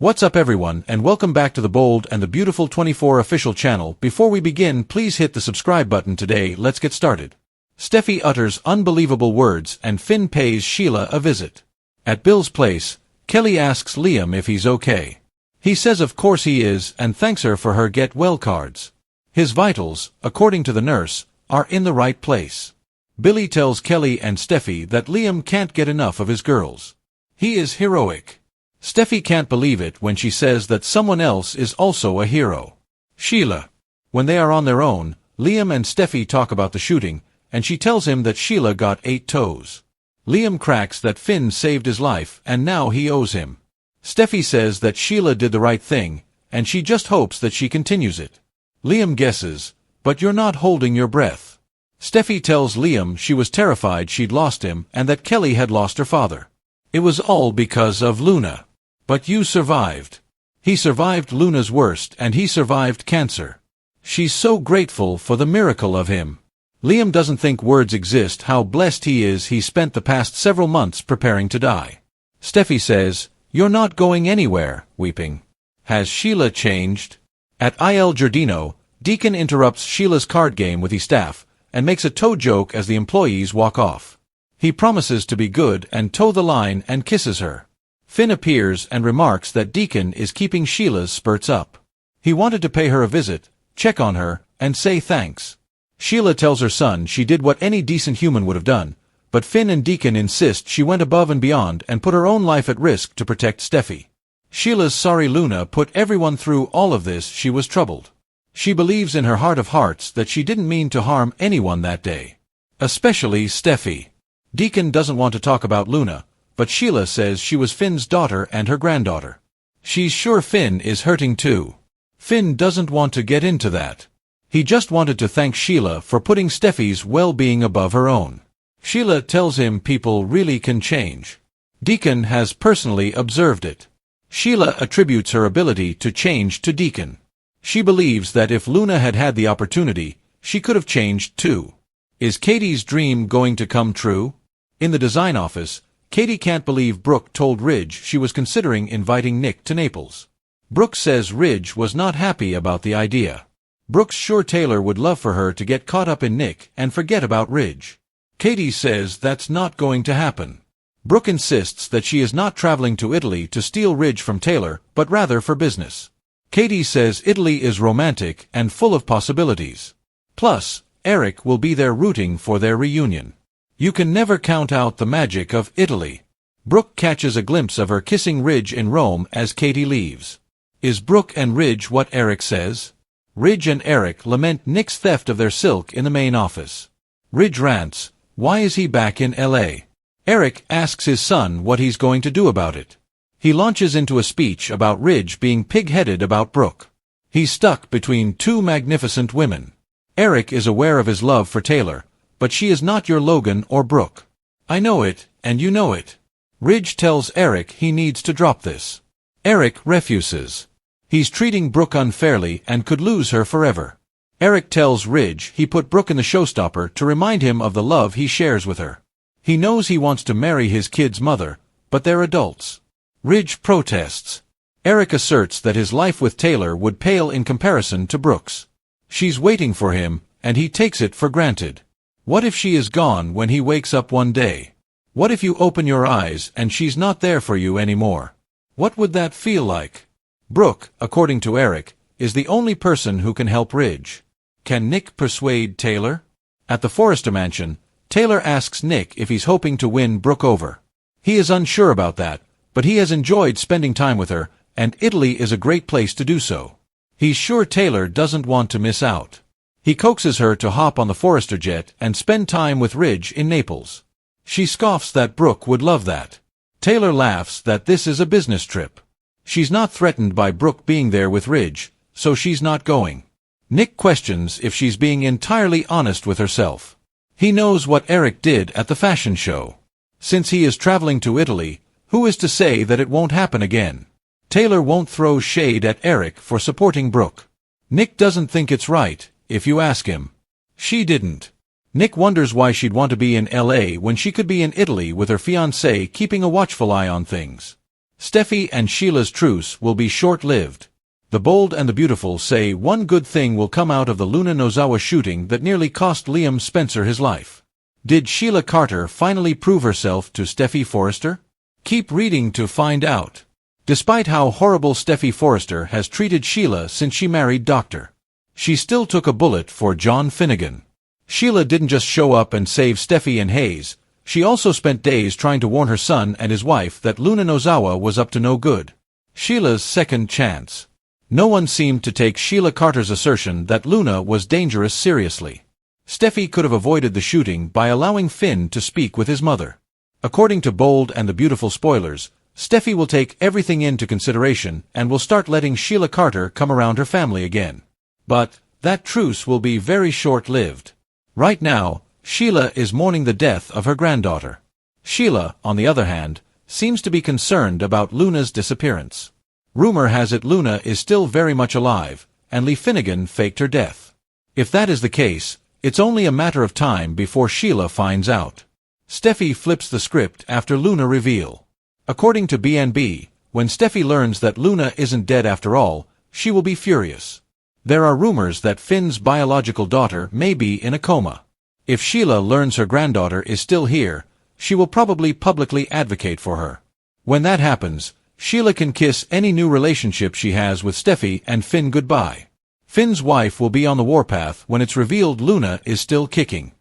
What's up everyone, and welcome back to the Bold and the Beautiful 24 official channel. Before we begin, please hit the subscribe button today. Let's get started. Steffy utters unbelievable words and Finn pays Sheila a visit. At Bill's place, Kelly asks Liam if he's okay. He says of course he is and thanks her for her get well cards. His vitals, according to the nurse, are in the right place. Billy tells Kelly and Steffy that Liam can't get enough of his girls. He is heroic. Steffy can't believe it when she says that someone else is also a hero. Sheila. When they are on their own, Liam and Steffy talk about the shooting, and she tells him that Sheila got 8 toes. Liam cracks that Finn saved his life and now he owes him. Steffy says that Sheila did the right thing, and she just hopes that she continues it. Liam guesses, but you're not holding your breath. Steffy tells Liam she was terrified she'd lost him and that Kelly had lost her father. It was all because of Luna. But you survived. He survived Luna's worst and he survived cancer. She's so grateful for the miracle of him. Liam doesn't think words exist how blessed he is he spent the past several months preparing to die. Steffy says, "You're not going anywhere," weeping. Has Sheila changed? At Il Giardino, Deacon interrupts Sheila's card game with his staff and makes a toe joke as the employees walk off. He promises to be good and toe the line and kisses her. Finn appears and remarks that Deacon is keeping Sheila's spurts up. He wanted to pay her a visit, check on her, and say thanks. Sheila tells her son she did what any decent human would have done, but Finn and Deacon insist she went above and beyond and put her own life at risk to protect Steffy. Sheila's sorry Luna put everyone through all of this. She was troubled. She believes in her heart of hearts that she didn't mean to harm anyone that day. Especially Steffy. Deacon doesn't want to talk about Luna, but Sheila says she was Finn's daughter and her granddaughter. She's sure Finn is hurting too. Finn doesn't want to get into that. He just wanted to thank Sheila for putting Steffy's well-being above her own. Sheila tells him people really can change. Deacon has personally observed it. Sheila attributes her ability to change to Deacon. She believes that if Luna had had the opportunity, she could have changed too. Is Katie's dream going to come true? In the design office, Katie can't believe Brooke told Ridge she was considering inviting Nick to Naples. Brooke says Ridge was not happy about the idea. Brooke's sure Taylor would love for her to get caught up in Nick and forget about Ridge. Katie says that's not going to happen. Brooke insists that she is not traveling to Italy to steal Ridge from Taylor, but rather for business. Katie says Italy is romantic and full of possibilities. Plus, Eric will be there rooting for their reunion. You can never count out the magic of Italy. Brooke catches a glimpse of her kissing Ridge in Rome as Katie leaves. Is Brooke and Ridge what Eric says? Ridge and Eric lament Nick's theft of their silk in the main office. Ridge rants, why is he back in LA? Eric asks his son what he's going to do about it. He launches into a speech about Ridge being pig-headed about Brooke. He's stuck between two magnificent women. Eric is aware of his love for Taylor, but she is not your Logan or Brooke. I know it, and you know it. Ridge tells Eric he needs to drop this. Eric refuses. He's treating Brooke unfairly and could lose her forever. Eric tells Ridge he put Brooke in the showstopper to remind him of the love he shares with her. He knows he wants to marry his kid's mother, but they're adults. Ridge protests. Eric asserts that his life with Taylor would pale in comparison to Brooke's. She's waiting for him, and he takes it for granted. What if she is gone when he wakes up one day? What if you open your eyes and she's not there for you anymore? What would that feel like? Brooke, according to Eric, is the only person who can help Ridge. Can Nick persuade Taylor? At the Forrester mansion, Taylor asks Nick if he's hoping to win Brooke over. He is unsure about that, but he has enjoyed spending time with her, and Italy is a great place to do so. He's sure Taylor doesn't want to miss out. He coaxes her to hop on the Forrester jet and spend time with Ridge in Naples. She scoffs that Brooke would love that. Taylor laughs that this is a business trip. She's not threatened by Brooke being there with Ridge, so she's not going. Nick questions if she's being entirely honest with herself. He knows what Eric did at the fashion show. Since he is traveling to Italy, who is to say that it won't happen again? Taylor won't throw shade at Eric for supporting Brooke. Nick doesn't think it's right, if you ask him. She didn't. Nick wonders why she'd want to be in LA when she could be in Italy with her fiancé keeping a watchful eye on things. Steffy and Sheila's truce will be short-lived. The bold and the beautiful say one good thing will come out of the Luna Nozawa shooting that nearly cost Liam Spencer his life. Did Sheila Carter finally prove herself to Steffy Forrester? Keep reading to find out. Despite how horrible Steffy Forrester has treated Sheila since she married Dr. She still took a bullet for John Finnegan. Sheila didn't just show up and save Steffy and Hayes, she also spent days trying to warn her son and his wife that Luna Nozawa was up to no good. Sheila's second chance. No one seemed to take Sheila Carter's assertion that Luna was dangerous seriously. Steffy could have avoided the shooting by allowing Finn to speak with his mother. According to Bold and the Beautiful spoilers, Steffy will take everything into consideration and will start letting Sheila Carter come around her family again. But that truce will be very short-lived. Right now, Sheila is mourning the death of her granddaughter. Sheila, on the other hand, seems to be concerned about Luna's disappearance. Rumor has it Luna is still very much alive, and Lee Finnegan faked her death. If that is the case, it's only a matter of time before Sheila finds out. Steffy flips the script after Luna reveal. According to BNB, when Steffy learns that Luna isn't dead after all, she will be furious. There are rumors that Finn's biological daughter may be in a coma. If Sheila learns her granddaughter is still here, she will probably publicly advocate for her. When that happens, Sheila can kiss any new relationship she has with Steffy and Finn goodbye. Finn's wife will be on the warpath when it's revealed Luna is still kicking.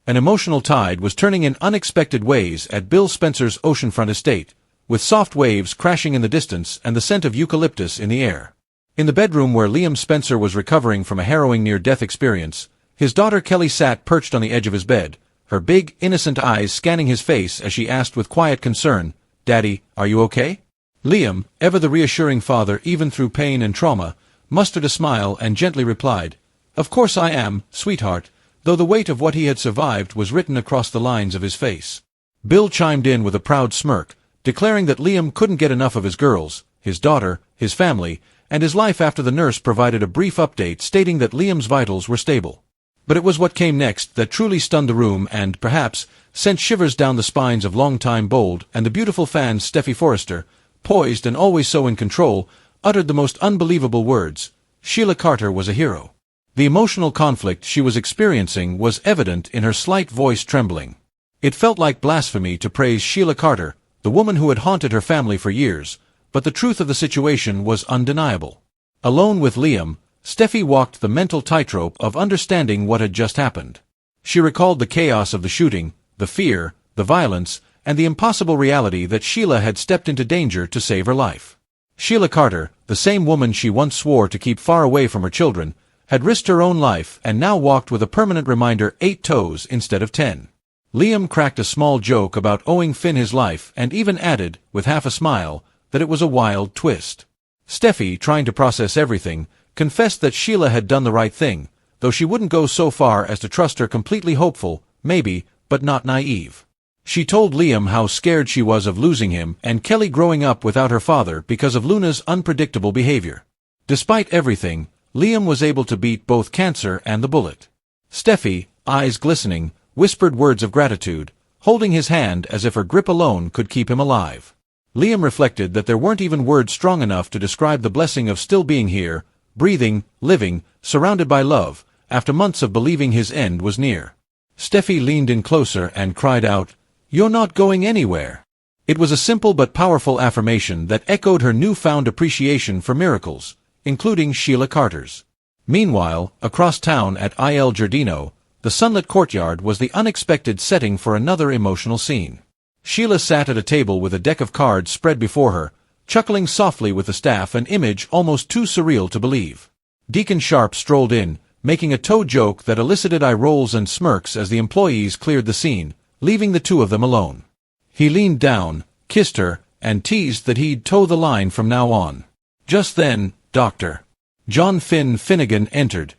An emotional tide was turning in unexpected ways at Bill Spencer's oceanfront estate, with soft waves crashing in the distance and the scent of eucalyptus in the air. In the bedroom where Liam Spencer was recovering from a harrowing near-death experience, his daughter Kelly sat perched on the edge of his bed, her big, innocent eyes scanning his face as she asked with quiet concern, "Daddy, are you okay?" Liam, ever the reassuring father even through pain and trauma, mustered a smile and gently replied, "Of course I am, sweetheart," though the weight of what he had survived was written across the lines of his face. Bill chimed in with a proud smirk, declaring that Liam couldn't get enough of his girls, his daughter, his family, and his life after the nurse provided a brief update stating that Liam's vitals were stable. But it was what came next that truly stunned the room and, perhaps, sent shivers down the spines of longtime Bold and the beautiful fans. Steffy Forrester, poised and always so in control, uttered the most unbelievable words. Sheila Carter was a hero. The emotional conflict she was experiencing was evident in her slight voice trembling. It felt like blasphemy to praise Sheila Carter, the woman who had haunted her family for years, but the truth of the situation was undeniable. Alone with Liam, Steffy walked the mental tightrope of understanding what had just happened. She recalled the chaos of the shooting, the fear, the violence, and the impossible reality that Sheila had stepped into danger to save her life. Sheila Carter, the same woman she once swore to keep far away from her children, had risked her own life and now walked with a permanent reminder 8 toes instead of 10. Liam cracked a small joke about owing Finn his life and even added, with half a smile, that it was a wild twist. Steffy, trying to process everything, confessed that Sheila had done the right thing, though she wouldn't go so far as to trust her completely hopeful, maybe, but not naive. She told Liam how scared she was of losing him and Kelly growing up without her father because of Luna's unpredictable behavior. Despite everything, Liam was able to beat both cancer and the bullet. Steffy, eyes glistening, whispered words of gratitude, holding his hand as if her grip alone could keep him alive. Liam reflected that there weren't even words strong enough to describe the blessing of still being here, breathing, living, surrounded by love, after months of believing his end was near. Steffy leaned in closer and cried out, "You're not going anywhere." It was a simple but powerful affirmation that echoed her newfound appreciation for miracles, including Sheila Carter's. Meanwhile, across town at Il Giardino, the sunlit courtyard was the unexpected setting for another emotional scene. Sheila sat at a table with a deck of cards spread before her, chuckling softly with the staff, an image almost too surreal to believe. Deacon Sharp strolled in, making a toe joke that elicited eye rolls and smirks as the employees cleared the scene, leaving the two of them alone. He leaned down, kissed her, and teased that he'd toe the line from now on. Just then, Dr. John Finnegan entered,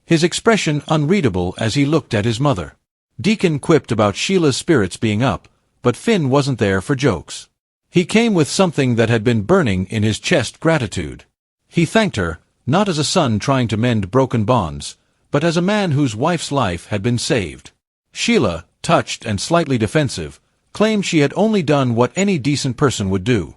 his expression unreadable as he looked at his mother. Deacon quipped about Sheila's spirits being up, but Finn wasn't there for jokes. He came with something that had been burning in his chest: gratitude. He thanked her, not as a son trying to mend broken bonds, but as a man whose wife's life had been saved. Sheila, touched and slightly defensive, claimed she had only done what any decent person would do.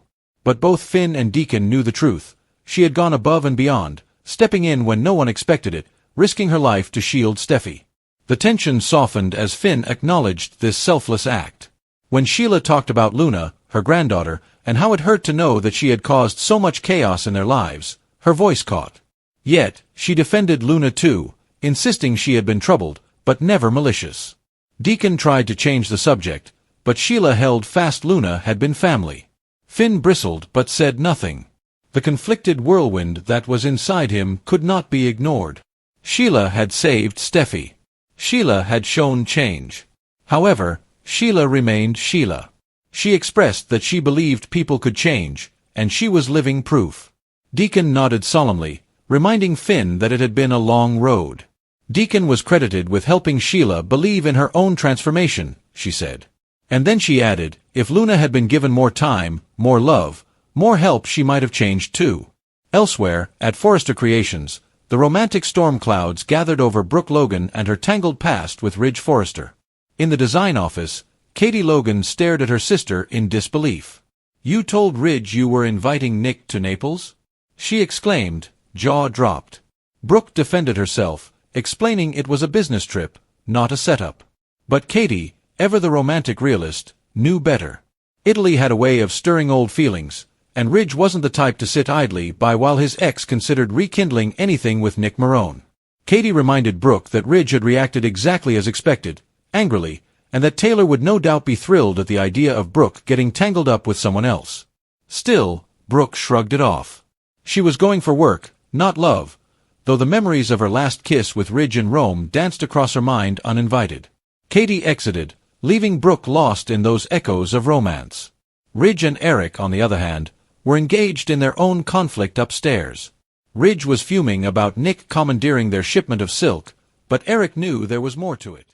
But both Finn and Deacon knew the truth. She had gone above and beyond, stepping in when no one expected it, risking her life to shield Steffy. The tension softened as Finn acknowledged this selfless act. When Sheila talked about Luna, her granddaughter, and how it hurt to know that she had caused so much chaos in their lives, her voice caught. Yet, she defended Luna too, insisting she had been troubled, but never malicious. Deacon tried to change the subject, but Sheila held fast. Luna had been family. Finn bristled but said nothing. The conflicted whirlwind that was inside him could not be ignored. Sheila had saved Steffy. Sheila had shown change. However, Sheila remained Sheila. She expressed that she believed people could change, and she was living proof. Deacon nodded solemnly, reminding Finn that it had been a long road. Deacon was credited with helping Sheila believe in her own transformation, she said. And then she added, if Luna had been given more time, more love, more help, she might have changed too. Elsewhere, at Forrester Creations, the romantic storm clouds gathered over Brooke Logan and her tangled past with Ridge Forrester. In the design office, Katie Logan stared at her sister in disbelief. You told Ridge you were inviting Nick to Naples? She exclaimed, jaw dropped. Brooke defended herself, explaining it was a business trip, not a setup. But Katie, ever the romantic realist, knew better. Italy had a way of stirring old feelings, and Ridge wasn't the type to sit idly by while his ex considered rekindling anything with Nick Marone. Katie reminded Brooke that Ridge had reacted exactly as expected, angrily, and that Taylor would no doubt be thrilled at the idea of Brooke getting tangled up with someone else. Still, Brooke shrugged it off. She was going for work, not love, though the memories of her last kiss with Ridge in Rome danced across her mind uninvited. Katie exited, leaving Brooke lost in those echoes of romance. Ridge and Eric, on the other hand, were engaged in their own conflict upstairs. Ridge was fuming about Nick commandeering their shipment of silk, but Eric knew there was more to it.